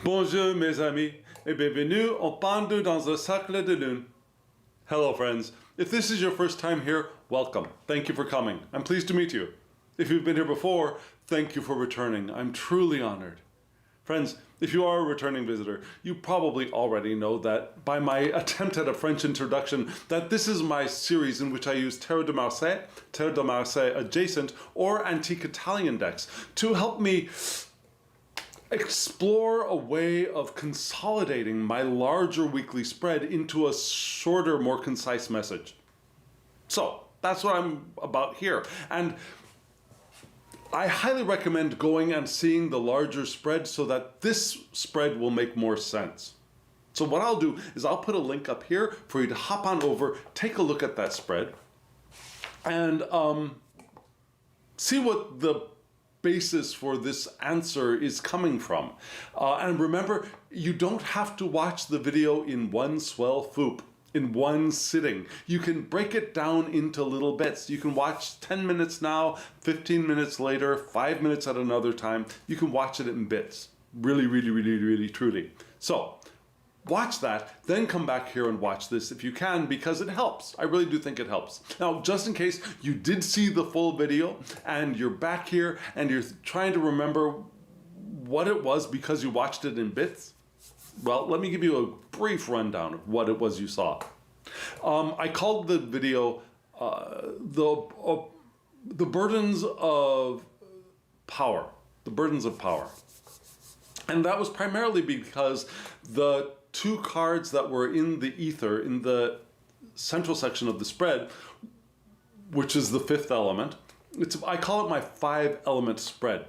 Bonjour mes amis, et bienvenue au Pendu dans le Cercle de Lune. Hello friends, if this is your first time here, welcome. Thank you for coming. I'm pleased to meet you. If you've been here before, thank you for returning. I'm truly honored. Friends, if you are a returning visitor, you probably already know that by my attempt at a French introduction, that this is my series in which I use Cercle de Marseille adjacent or antique Italian decks to help me explore a way of consolidating my larger weekly spread into a shorter, more concise message. So that's what I'm about here. And I highly recommend going and seeing the larger spread so that this spread will make more sense. So what I'll do is I'll put a link up here for you to hop on over, take a look at that spread, and see what the basis for this answer is coming from. And remember, you don't have to watch the video in one swell swoop, in one sitting. You can break it down into little bits. You can watch 10 minutes now, 15 minutes later, 5 minutes at another time. You can watch it in bits. Really, truly. So watch that, then come back here and watch this if you can, because it helps. I really do think it helps. Now, just in case you did see the full video and you're back here and you're trying to remember what it was because you watched it in bits, well, let me give you a brief rundown of what it was you saw. I called the video the burdens of power. The burdens of power. And that was primarily because the two cards that were in the ether, in the central section of the spread, which is the fifth element, I call it my 5-element spread.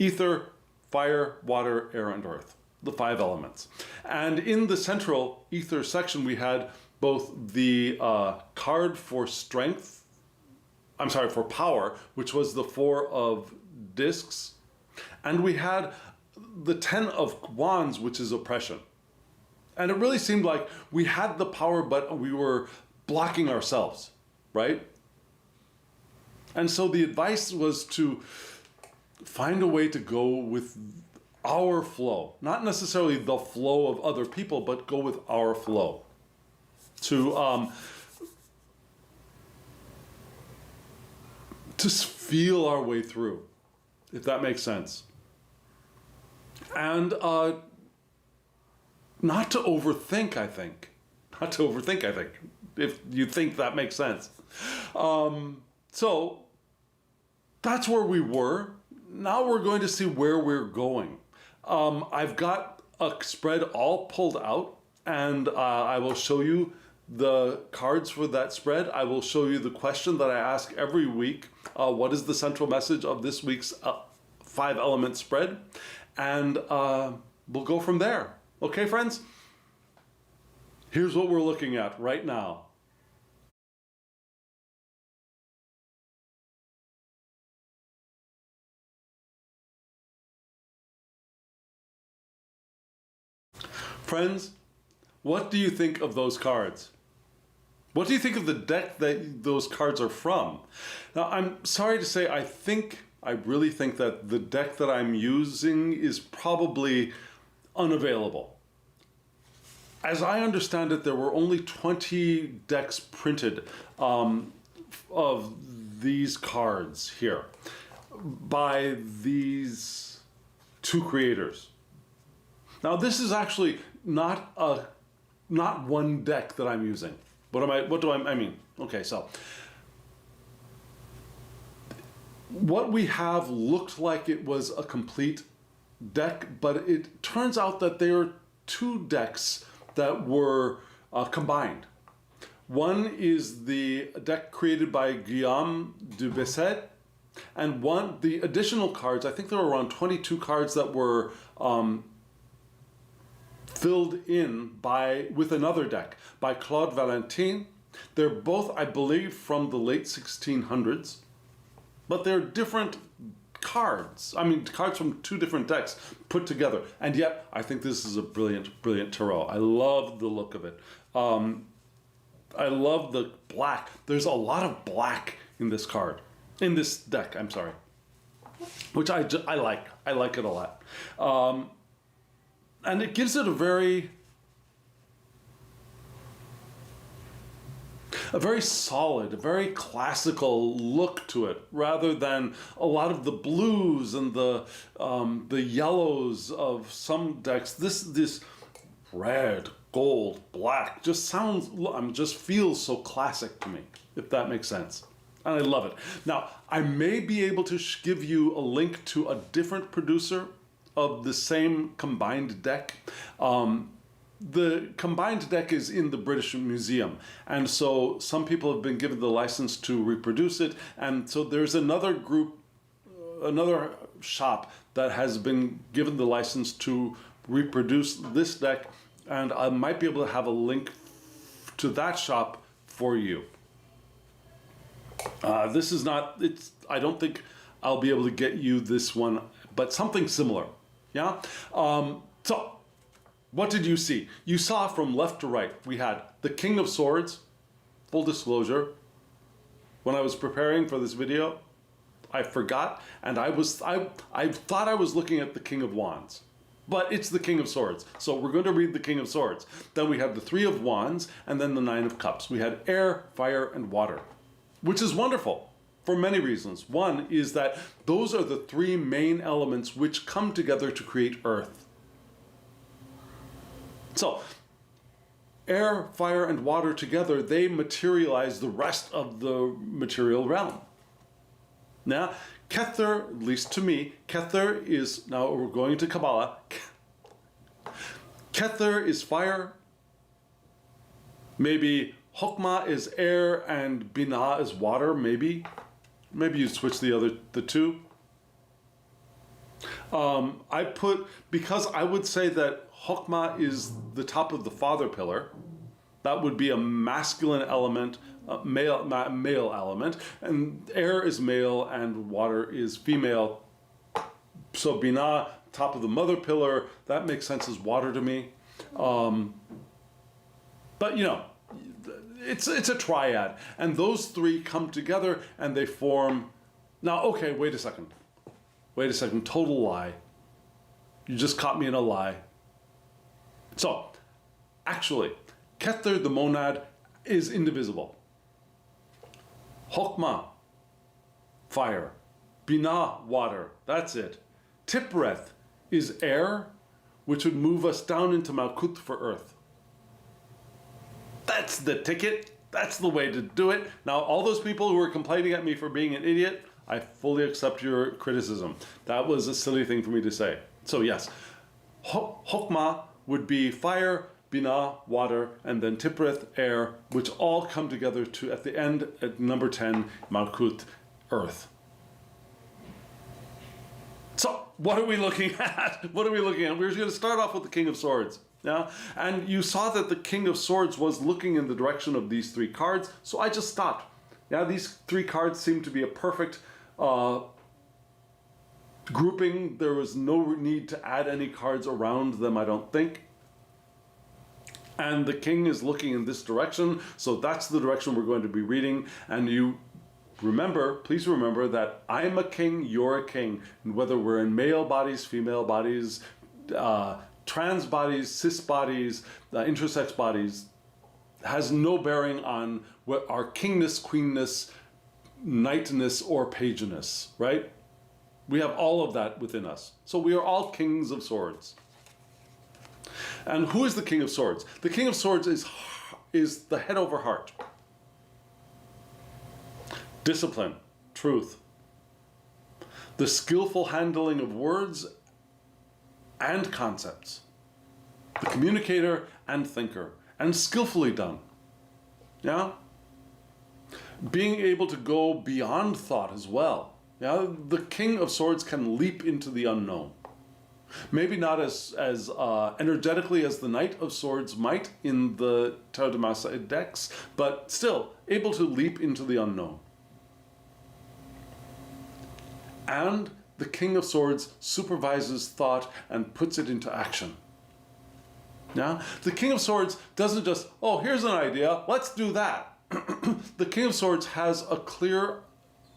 Ether, fire, water, air, and earth. The 5 elements. And in the central ether section, we had both the card for for power, which was the 4 of discs, and we had the 10 of wands, which is oppression. And it really seemed like we had the power, but we were blocking ourselves, right? And so the advice was to find a way to go with our flow, not necessarily the flow of other people, but go with our flow to feel our way through, if that makes sense. And not to overthink, I think. Not to overthink, I think, if you think that makes sense. So that's where we were. Now we're going to see where we're going. I've got a spread all pulled out, and I will show you the cards for that spread. I will show you the question that I ask every week. What is the central message of this week's 5-element spread? And we'll go from there. Okay, friends? Here's what we're looking at right now. Friends, what do you think of those cards? What do you think of the deck that those cards are from? Now, I'm sorry to say, I really think that the deck that I'm using is probably unavailable. As I understand it, there were only 20 decks printed of these cards here by these two creators. Now, this is actually not one deck that I'm using. What do I mean? Okay, so what we have looked like it was a complete deck, but it turns out that there are 2 decks that were combined. One is the deck created by Guillaume de Besset, and the additional cards, I think there were around 22 cards that were filled in with another deck by Claude Valentin. They're both, I believe, from the late 1600s, but they're different cards. I mean, cards from 2 different decks put together. And yet, I think this is a brilliant tarot. I love the look of it. I love the black. There's a lot of black in this deck, I'm sorry. Which I like. I like it a lot. And it gives it a very solid, a very classical look to it, rather than a lot of the blues and the yellows of some decks. This red, gold, black just feels so classic to me, if that makes sense. And I love it. Now, I may be able to give you a link to a different producer of the same combined deck. The combined deck is in the British Museum, and so some people have been given the license to reproduce it, and so there's another group, another shop that has been given the license to reproduce this deck, and I might be able to have a link to that shop for you. This is not, I don't think I'll be able to get you this one, but something similar, yeah? So, what did you see? You saw from left to right, we had the King of Swords. Full disclosure, when I was preparing for this video, I forgot, and I thought I was looking at the King of Wands, but it's the King of Swords. So we're going to read the King of Swords. Then we have the Three of Wands, and then the Nine of Cups. We had air, fire, and water, which is wonderful for many reasons. One is that those are the three main elements which come together to create earth. So, air, fire, and water together, they materialize the rest of the material realm. Now, Kether, at least to me, Kether is, now we're going to Kabbalah, Kether is fire, maybe Chokmah is air, and Binah is water, maybe. Maybe you switch the two. Because I would say that Chokmah is the top of the father pillar. That would be a masculine element, male element, and air is male and water is female. So Binah, top of the mother pillar, that makes sense as water to me. But you know, it's a triad, and those three come together and they form. Now, okay, wait a second, total lie. You just caught me in a lie. So, actually, Kether, the monad, is indivisible. Chokmah, fire. Binah, water. That's it. Tipreth is air, which would move us down into Malkut for earth. That's the ticket. That's the way to do it. Now, all those people who are complaining at me for being an idiot, I fully accept your criticism. That was a silly thing for me to say. So yes, Chokmah would be fire, Binah, water, and then Tipreth, air, which all come together to, at the end, at number 10, Malkut, earth. So, what are we looking at? We're going to start off with the King of Swords. Yeah? And you saw that the King of Swords was looking in the direction of these three cards, so I just stopped. Yeah, these three cards seem to be a perfect grouping. There was no need to add any cards around them, I don't think. And the king is looking in this direction, so that's the direction we're going to be reading. And you remember, please remember that I'm a king, you're a king. And whether we're in male bodies, female bodies, trans bodies, cis bodies, intersex bodies, has no bearing on what our kingness, queenness, knightness, or pageness, right? We have all of that within us. So we are all kings of swords. And who is the King of Swords? The King of Swords is the head over heart. Discipline, truth. The skillful handling of words and concepts. The communicator and thinker. And skillfully done. Yeah? Being able to go beyond thought as well. Yeah? The King of Swords can leap into the unknown. Maybe not as energetically as the Knight of Swords might in the Tarot de Massa decks, but still able to leap into the unknown. And the King of Swords supervises thought and puts it into action. Yeah? The King of Swords doesn't just, oh, here's an idea, let's do that. The King of Swords has a clear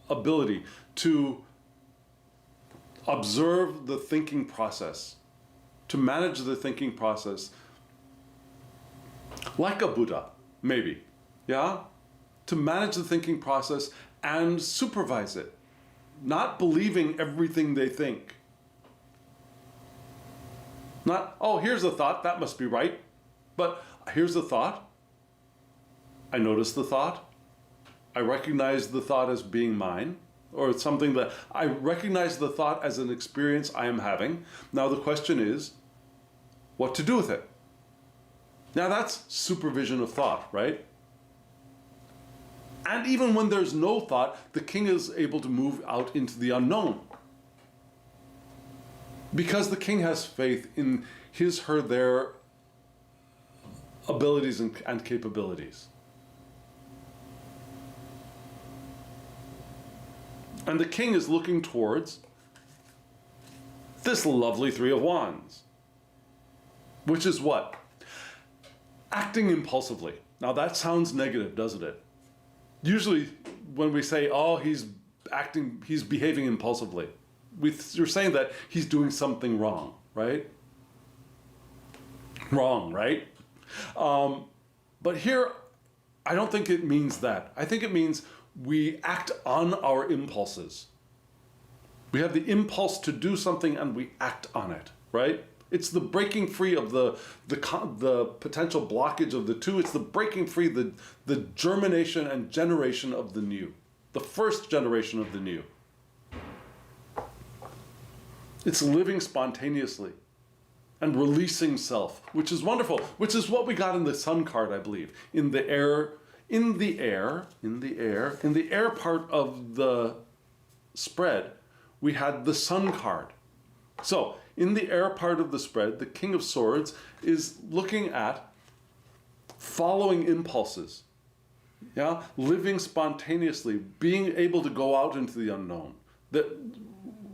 ability to observe the thinking process. to manage the thinking process like a Buddha, maybe, yeah? To manage the thinking process and supervise it, not believing everything they think. Not, oh, here's a thought, that must be right. But here's the thought. I notice the thought. I recognize the thought as being mine, or it's something that I recognize the thought as an experience I am having. Now the question is, what to do with it? Now that's supervision of thought, right? And even when there's no thought, the king is able to move out into the unknown. Because the king has faith in his, her, their abilities and capabilities. And the king is looking towards this lovely Three of Wands, which is what? Acting impulsively. Now that sounds negative, doesn't it? Usually when we say, oh, he's behaving impulsively, you're saying that he's doing something wrong, right? Wrong, right? But here, I don't think it means that. I think it means we act on our impulses. We have the impulse to do something and we act on it, right? It's the breaking free of the potential blockage of the two. It's the breaking free, the germination and generation of the new. The first generation of the new. It's living spontaneously and releasing self, which is wonderful, which is what we got in the sun card, I believe. In the air part of the spread, we had the sun card. So, in the air part of the spread, the King of Swords is looking at following impulses, yeah, living spontaneously, being able to go out into the unknown, that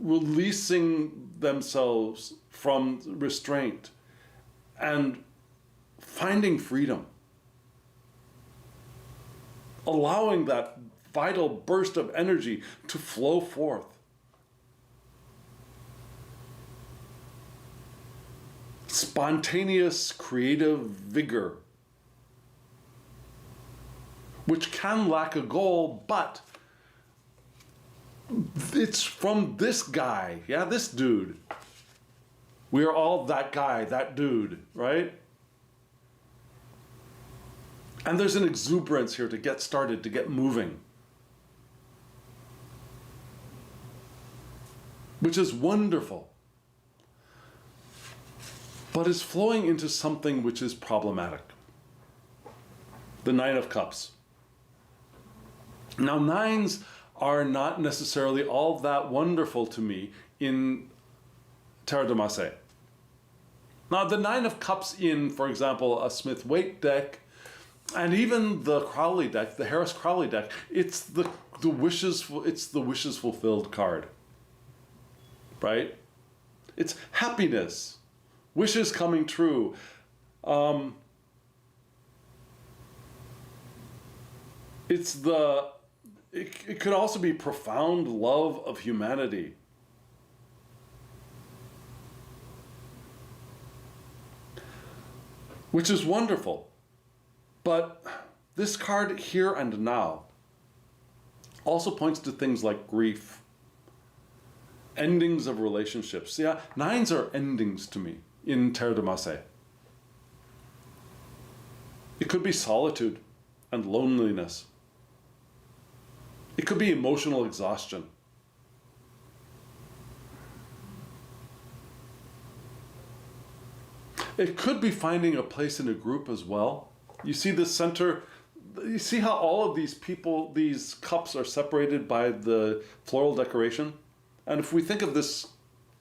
releasing themselves from restraint and finding freedom, allowing that vital burst of energy to flow forth. Spontaneous creative vigor, which can lack a goal, but it's from this guy, yeah, this dude. We are all that guy, that dude, right? And there's an exuberance here to get started, to get moving, which is wonderful, but is flowing into something which is problematic. The Nine of Cups. Now, nines are not necessarily all that wonderful to me in Terre de Marseille. Now, the Nine of Cups in, for example, a Smith-Waite deck, and even the Crowley deck, the Harris-Crowley deck, it's the wishes fulfilled card, right? It's happiness, wishes coming true. It could also be profound love of humanity. Which is wonderful. But this card here and now also points to things like grief, endings of relationships. Yeah, nines are endings to me in Terre de Marseille. It could be solitude and loneliness. It could be emotional exhaustion. It could be finding a place in a group as well. You see the center, you see how all of these people, these cups are separated by the floral decoration? And if we think of this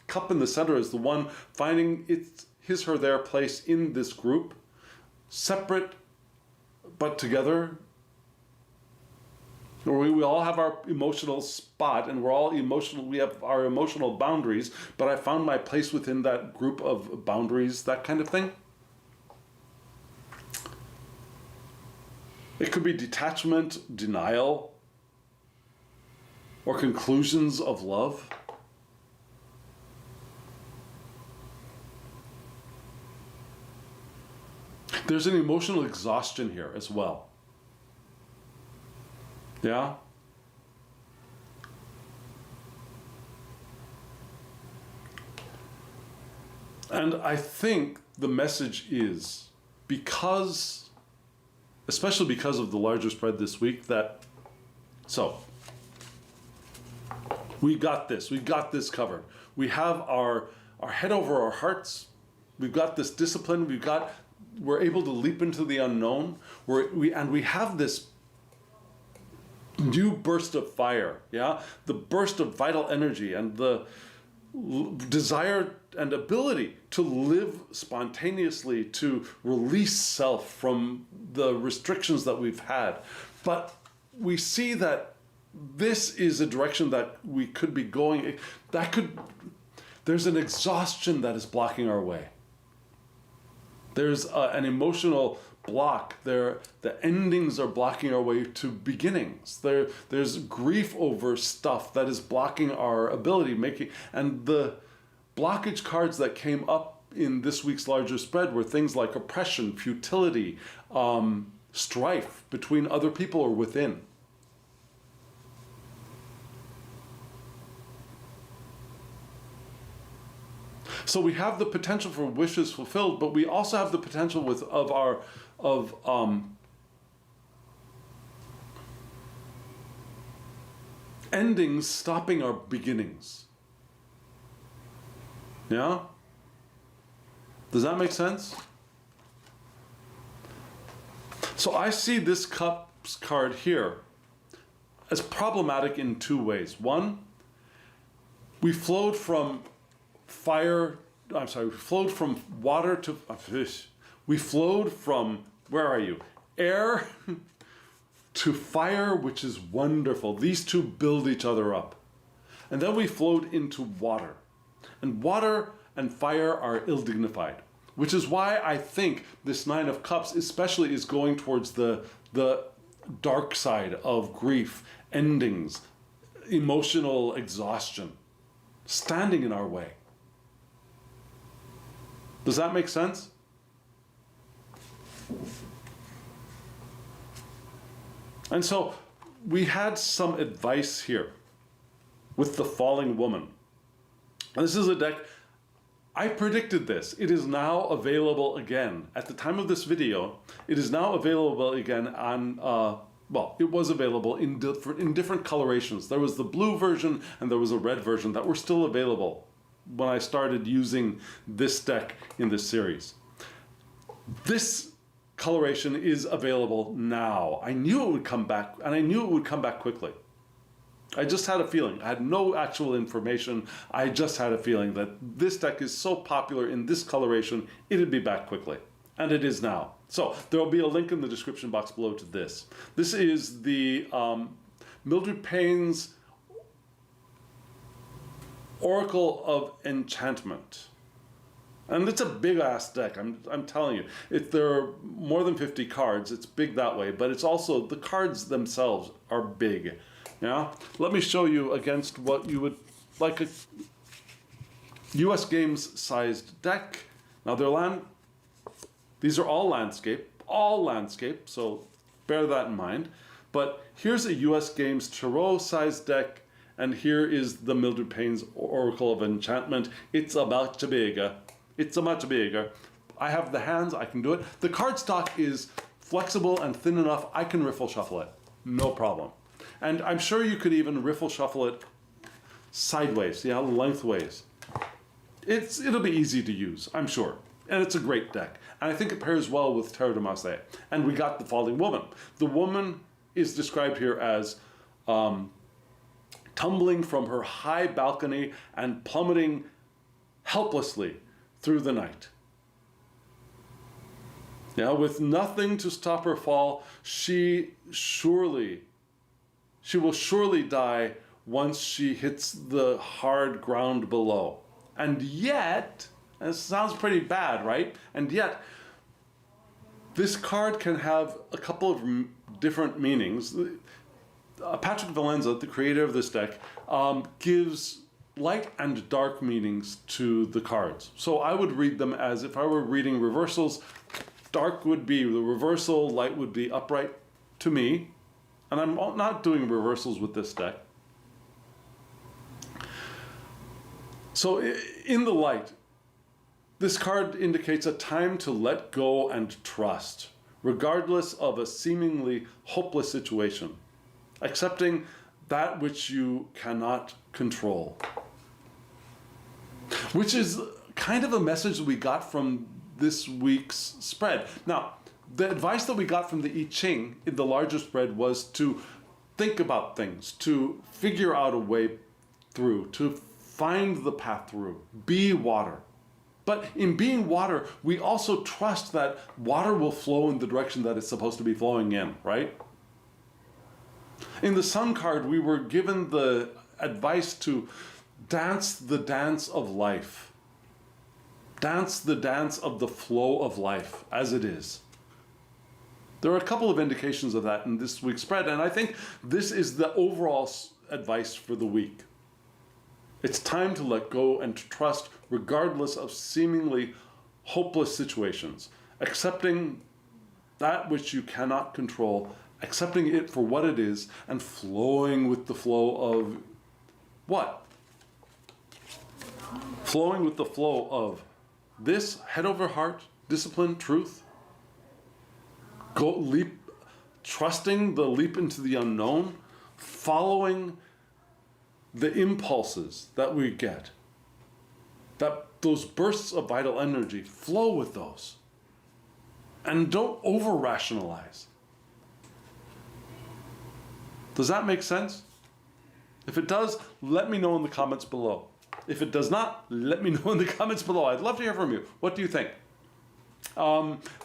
cup in the center as the one finding his, her, their place in this group, separate but together, we all have our emotional spot and we're all emotional, we have our emotional boundaries, but I found my place within that group of boundaries, that kind of thing. It could be detachment, denial, or conclusions of love. there's an emotional exhaustion here as well. Yeah? And I think the message is, especially because of the larger spread this week, so we got this covered. We have our head over our hearts. We've got this discipline. We're able to leap into the unknown. We have this new burst of fire, yeah? The burst of vital energy and the desire and ability to live spontaneously, to release self from the restrictions that we've had. But we see that this is a direction that we could be going. There's an exhaustion that is blocking our way. There's an emotional block. The endings are blocking our way to beginnings. There's grief over stuff that is blocking our ability and the blockage cards that came up in this week's larger spread were things like oppression, futility, strife between other people or within. So we have the potential for wishes fulfilled, but we also have the potential of endings stopping our beginnings. Yeah? Does that make sense? So I see this Cups card here as problematic in two ways. One, we flowed from water to, we flowed from, where are you? Air to fire, which is wonderful. These two build each other up. And then we flowed into water. And water and fire are ill-dignified, which is why I think this Nine of Cups especially is going towards the dark side of grief, endings, emotional exhaustion, standing in our way. Does that make sense? And so we had some advice here with the Falling Woman. And this is a deck, I predicted this. It is now available again. At the time of this video, it is now available again on, it was available in different colorations. There was the blue version and there was a red version that were still available when I started using this deck in this series. This coloration is available now. I knew it would come back, and I knew it would come back quickly. I just had a feeling. I had no actual information. I just had a feeling that this deck is so popular in this coloration, it'd be back quickly. And it is now. So there will be a link in the description box below to this. This is the Mildred Payne's Oracle of Enchantment. And it's a big ass deck, I'm telling you. There are more than 50 cards, it's big that way, but it's also, the cards themselves are big. Yeah? Let me show you against what you would like a US Games sized deck. Now these are all landscape, so bear that in mind. But here's a US Games Tarot sized deck, and here is the Mildred Payne's Oracle of Enchantment. It's a much bigger. I have the hands, I can do it. The cardstock is flexible and thin enough, I can riffle shuffle it, no problem. And I'm sure you could even riffle shuffle it sideways, yeah, lengthways. It'll be easy to use, I'm sure. And it's a great deck. And I think it pairs well with Terre de Marseille. And we got the Falling Woman. The woman is described here as tumbling from her high balcony and plummeting helplessly through the night. Yeah, with nothing to stop her fall, she will surely die once she hits the hard ground below. And yet, and it sounds pretty bad, right? And yet, this card can have a couple of different meanings. Patrick Valenza, the creator of this deck, gives light and dark meanings to the cards. So I would read them as if I were reading reversals. dark would be the reversal, light would be upright to me. And I'm not doing reversals with this deck. So in the light, this card indicates a time to let go and trust, regardless of a seemingly hopeless situation, accepting that which you cannot control. Which is kind of a message that we got from this week's spread. Now, the advice that we got from the I Ching in the larger spread was to think about things, to figure out a way through, to find the path through, be water. But in being water, we also trust that water will flow in the direction that it's supposed to be flowing in, right? In the Sun card, we were given the advice to dance the dance of life. Dance the dance of the flow of life as it is. There are a couple of indications of that in this week's spread, and I think this is the overall advice for the week. It's time to let go and to trust regardless of seemingly hopeless situations, accepting that which you cannot control, accepting it for what it is, and flowing with the flow of what? Flowing with the flow of this head over heart, discipline, truth. Go leap, trusting the leap into the unknown, following the impulses that we get, that those bursts of vital energy, flow with those. And don't over-rationalize. Does that make sense? If it does, let me know in the comments below. If it does not, let me know in the comments below. I'd love to hear from you. What do you think?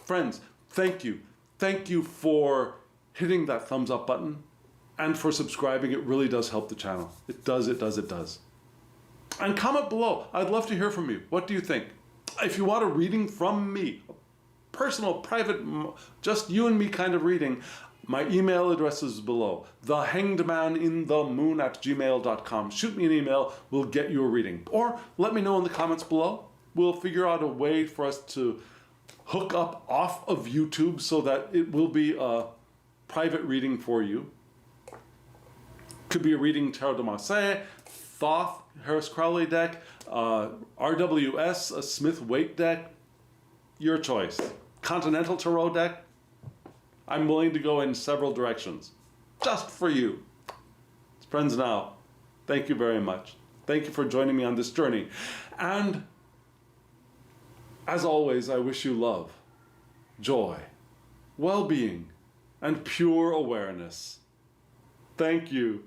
Friends, thank you. Thank you for hitting that thumbs up button and for subscribing. It really does help the channel. It does, it does, it does. And comment below. I'd love to hear from you. What do you think? If you want a reading from me, a personal, private, just you and me kind of reading, my email address is below. thehangedmaninthemoon@gmail.com. Shoot me an email. We'll get you a reading. Or let me know in the comments below. We'll figure out a way for us to hook up off of YouTube so that it will be a private reading for you. Could be a reading Tarot de Marseille, Thoth, Harris Crowley deck, RWS, a Smith-Waite deck. Your choice. Continental Tarot deck. I'm willing to go in several directions. Just for you. Friends now, thank you very much. Thank you for joining me on this journey. And as always, I wish you love, joy, well-being, and pure awareness. Thank you.